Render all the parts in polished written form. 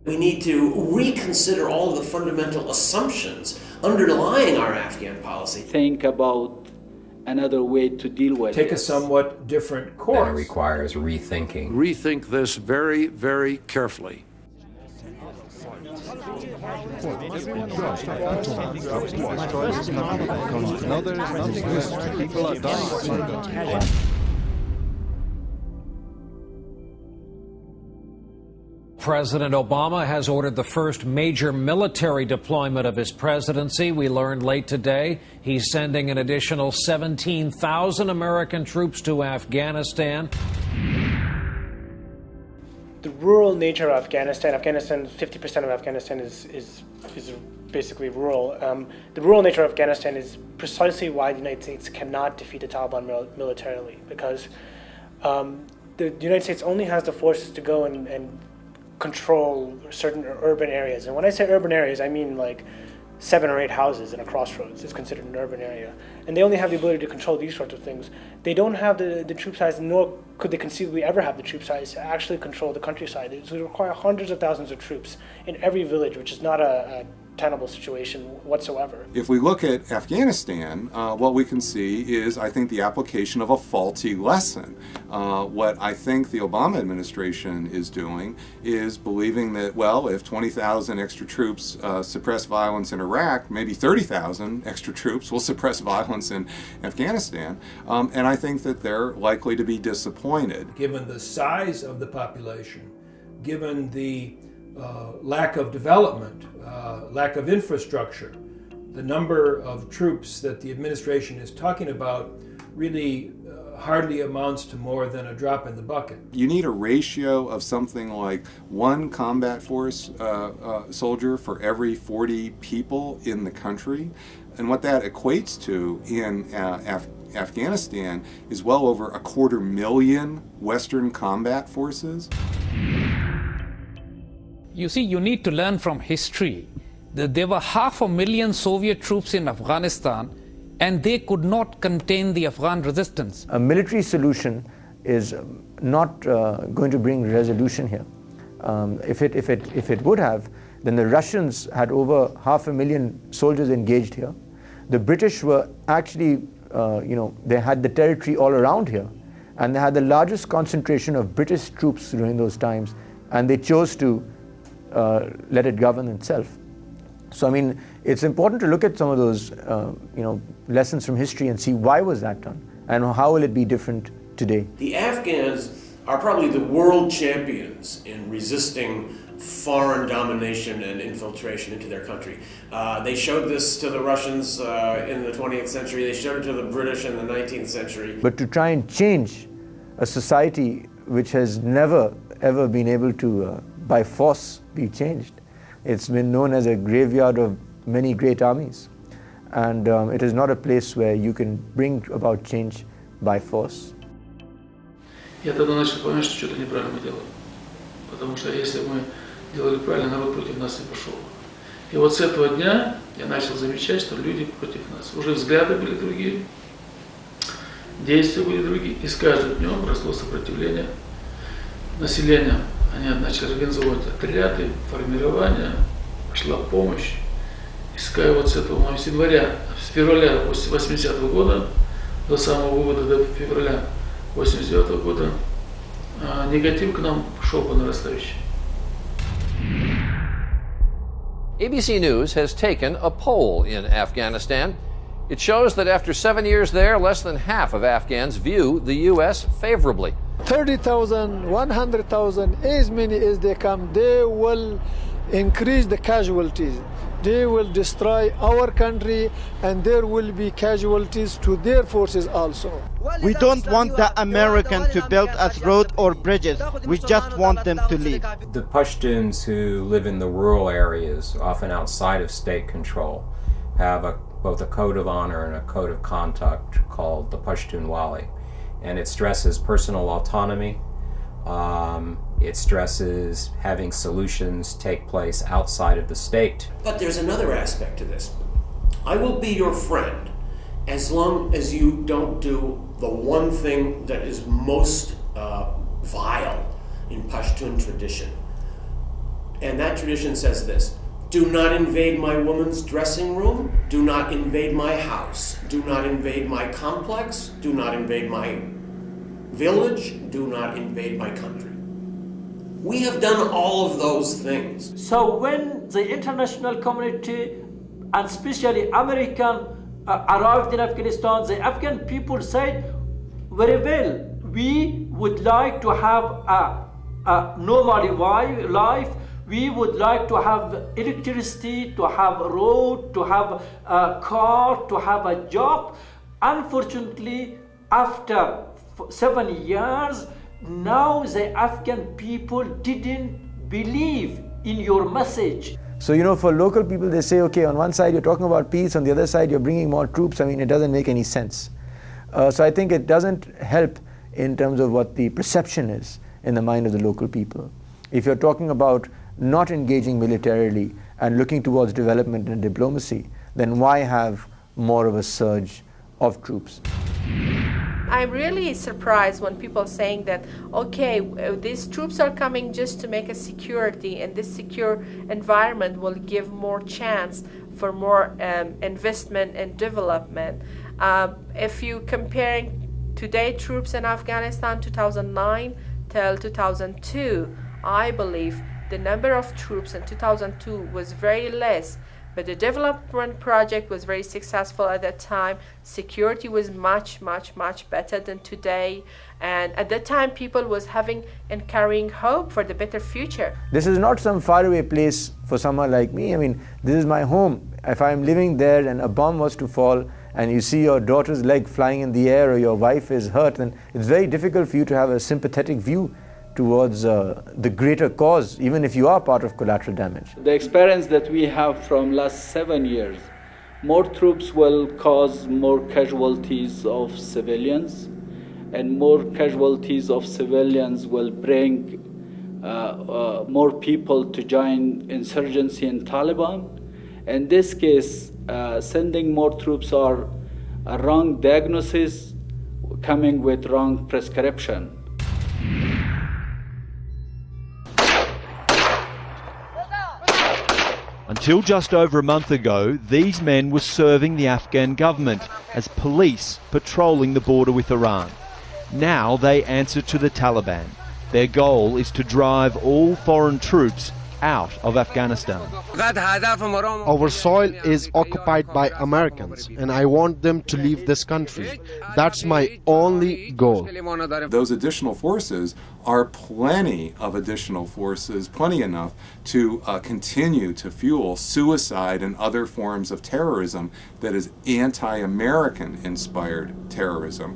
We need to reconsider all of the fundamental assumptions underlying our Afghan policy. Think about another way to deal with Take this. a somewhat different course. And it requires rethinking. Rethink this very, very carefully. President Obama has ordered the first major military deployment of his presidency. We learned late today he's sending an additional 17,000 American troops to Afghanistan. The rural nature of Afghanistan, 50% of Afghanistan is basically rural. The rural nature of Afghanistan is precisely why the United States cannot defeat the Taliban militarily, because the United States only has the forces to go and control certain urban areas. And when I say urban areas, I mean like 7 or 8 houses in a crossroads is considered an urban area. And they only have the ability to control these sorts of things. They don't have the troop size, nor could they conceivably ever have the troop size to actually control the countryside. It would require hundreds of thousands of troops in every village, which is not a tenable situation whatsoever. If we look at Afghanistan, what we can see is, I think, the application of a faulty lesson. What I think the Obama administration is doing is believing that, well, if 20,000 extra troops suppress violence in Iraq, maybe 30,000 extra troops will suppress violence in Afghanistan. And I think that they're likely to be disappointed. Given the size of the population, given the lack of development, lack of infrastructure, the number of troops that the administration is talking about really hardly amounts to more than a drop in the bucket. You need a ratio of something like 1 combat force soldier for every 40 people in the country. And what that equates to in Afghanistan is well over 250,000 Western combat forces. You see, you need to learn from history that there were 500,000 Soviet troops in Afghanistan, and they could not contain the Afghan resistance. A military solution is not going to bring resolution here. If it would have, then the Russians had over 500,000 soldiers engaged here. The British were actually, they had the territory all around here, and they had the largest concentration of British troops during those times, and they chose to let it govern itself. So, I mean, it's important to look at some of those, lessons from history and see why was that done, and how will it be different today. The Afghans are probably the world champions in resisting foreign domination and infiltration into their country. They showed this to the Russians in the 20th century. They showed it to the British in the 19th century. But to try and change a society which has never, ever been able to, by force, be changed. It's been known as a graveyard of many great armies. And it is not a place where you can bring about change by force. Я тогда начал понимать, что что-то неправильно мы делаем. Потому что если мы делали правильно, народ против нас не пошел. И вот с этого дня я начал замечать, что люди против нас. Уже взгляды были другие, действия были другие. И с каждым днем росло сопротивление населения. Они начали организовывать отряды, формирование, пошла помощь. И вот с этого с января, с февраля 80-го года до самого вывода до февраля 89-го года негатив к нам шел по нарастающей. ABC News has taken a poll in Afghanistan. It shows that after 7 years there, less than half of Afghans view the U.S. favorably. 30,000, 100,000, as many as they come, they will increase the casualties. They will destroy our country, and there will be casualties to their forces also. We don't want the Americans to build us roads or bridges. We just want them to leave. The Pashtuns who live in the rural areas, often outside of state control, have both a code of honor and a code of conduct called the Pashtunwali. And it stresses personal autonomy. It stresses having solutions take place outside of the state. But there's another aspect to this. I will be your friend as long as you don't do the one thing that is most vile in Pashtun tradition. And that tradition says this: do not invade my woman's dressing room, do not invade my house, do not invade my complex, do not invade my village, do not invade my country. We have done all of those things. So when the international community, and especially American, arrived in Afghanistan, the Afghan people said, very well, we would like to have a normal life. We would like to have electricity, to have a road, to have a car, to have a job. Unfortunately, after 7 years, now the Afghan people didn't believe in your message. So, you know, for local people, they say, okay, on one side you're talking about peace, on the other side you're bringing more troops. I mean, it doesn't make any sense. So I think it doesn't help in terms of what the perception is in the mind of the local people. If you're talking about not engaging militarily and looking towards development and diplomacy, then why have more of a surge of troops? I'm really surprised when people are saying that, okay, these troops are coming just to make a security, and this secure environment will give more chance for more investment and development. If you comparing today troops in Afghanistan 2009 till 2002, I believe the number of troops in 2002 was very less, but the development project was very successful at that time. Security was much better than today, and at that time people was having and carrying hope for the better future. This is not some faraway place for someone like me. I mean, this is my home. If I'm living there and a bomb was to fall and you see your daughter's leg flying in the air or your wife is hurt, then it's very difficult for you to have a sympathetic view towards the greater cause, even if you are part of collateral damage. The experience that we have from last 7 years, more troops will cause more casualties of civilians, and more casualties of civilians will bring more people to join insurgency in Taliban. In this case, sending more troops are a wrong diagnosis, coming with wrong prescription. Until just over a month ago, these men were serving the Afghan government as police patrolling the border with Iran. Now they answer to the Taliban. Their goal is to drive all foreign troops out of Afghanistan. Our soil is occupied by Americans, and I want them to leave this country. That's my only goal. Those additional forces are plenty of additional forces, plenty enough to continue to fuel suicide and other forms of terrorism that is anti-American inspired terrorism,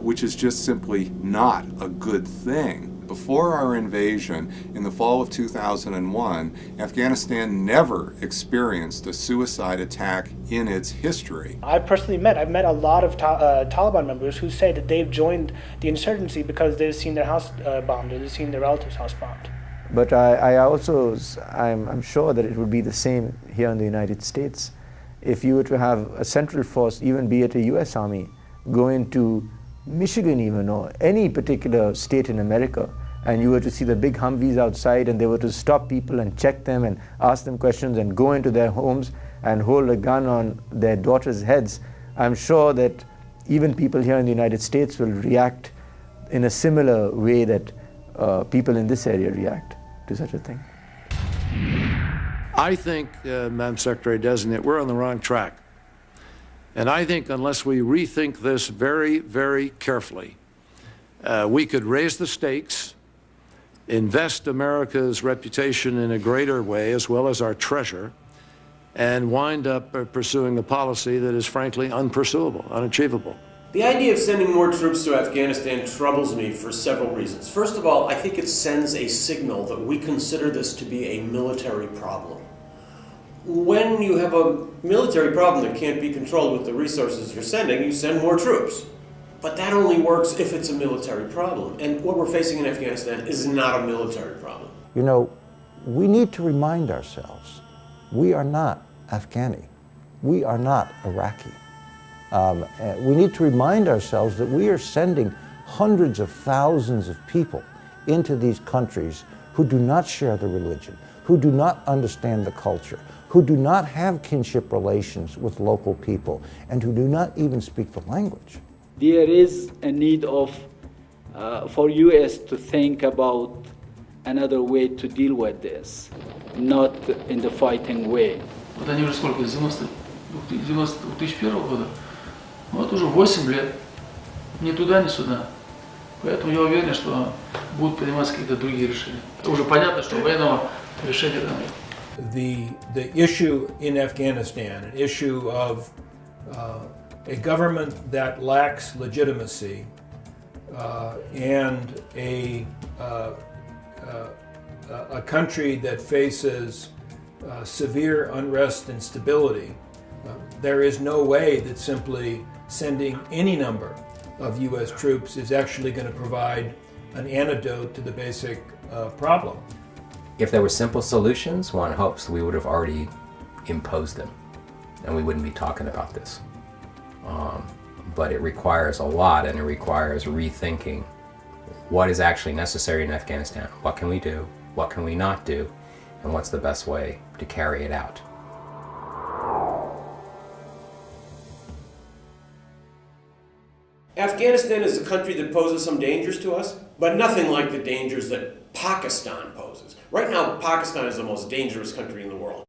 which is just simply not a good thing. Before our invasion in the fall of 2001, Afghanistan never experienced a suicide attack in its history. I've met a lot of Taliban members who say that they've joined the insurgency because they've seen their house bombed, or they've seen their relatives' house bombed. But I'm sure that it would be the same here in the United States. If you were to have a central force, even be it a US Army, go into Michigan even, or any particular state in America, and you were to see the big Humvees outside and they were to stop people and check them and ask them questions and go into their homes and hold a gun on their daughters' heads, I'm sure that even people here in the United States will react in a similar way that people in this area react to such a thing. I think, Madam Secretary-Designate, we're on the wrong track. And I think unless we rethink this very, very carefully, we could raise the stakes, invest America's reputation in a greater way, as well as our treasure, and wind up pursuing a policy that is frankly unpursuable, unachievable. The idea of sending more troops to Afghanistan troubles me for several reasons. First of all, I think it sends a signal that we consider this to be a military problem. When you have a military problem that can't be controlled with the resources you're sending, you send more troops. But that only works if it's a military problem. And what we're facing in Afghanistan is not a military problem. You know, we need to remind ourselves, we are not Afghani. We are not Iraqi. We need to remind ourselves that we are sending hundreds of thousands of people into these countries who do not share the religion, who do not understand the culture, who do not have kinship relations with local people, and who do not even speak the language. There is a need for U.S. to think about another way to deal with this, not in the fighting way. Вот они уже сколько, с 2001 года, вот уже 8 лет, ни туда, ни сюда. Поэтому я уверен, что будут приниматься какие-то другие решения. Уже понятно, что военного решения там нет. The issue in Afghanistan, an issue of a government that lacks legitimacy and a country that faces severe unrest and stability, there is no way that simply sending any number of U.S. troops is actually going to provide an antidote to the basic problem. If there were simple solutions, one hopes we would have already imposed them and we wouldn't be talking about this. But it requires a lot, and it requires rethinking what is actually necessary in Afghanistan. What can we do? What can we not do? And what's the best way to carry it out? Afghanistan is a country that poses some dangers to us, but nothing like the dangers that Pakistan poses. Right now, Pakistan is the most dangerous country in the world.